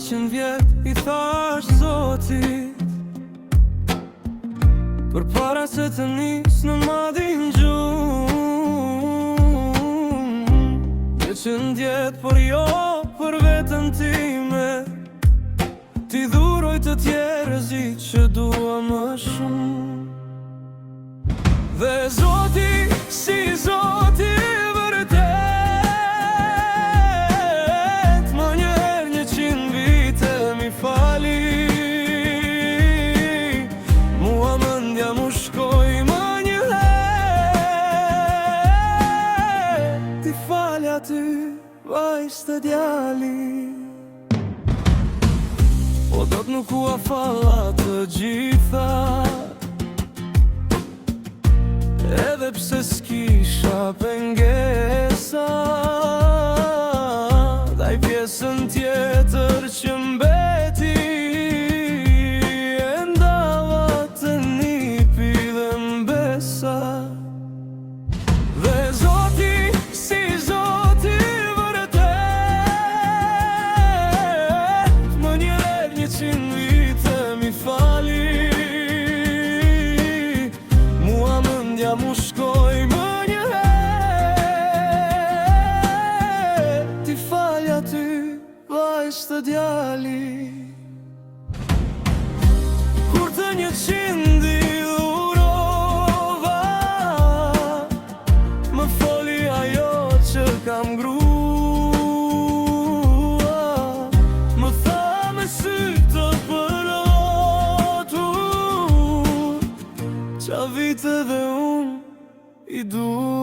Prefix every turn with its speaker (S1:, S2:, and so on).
S1: 100 vjet I thash Zotit për para se të nis në madhin gjumë 100 vjet por jo për veten time Ti dhuroj të tjerëzit që dua më shumë Dhe Zoti, si Zoti vërtet Më njëherë 100 vite mi fali Mua mendja mu shkoj më njëherë Ti falja ty, vajzë të djali Po do të nuk ua falla të gjitha Edhe pse s'kisha pengesa Daj pjesën tjetër që mbeti E ndava të nipi dhe mbesa Dhe Zoti, si Zoti vërtet Më njëherë 100 vite mi fali Mu shkoj më njëherë Ti falja ty, vajzë të djali Kur të 100 I dhurova Më foli ajo që kam grua Më tha me sy të përotur Qa vite dhe I du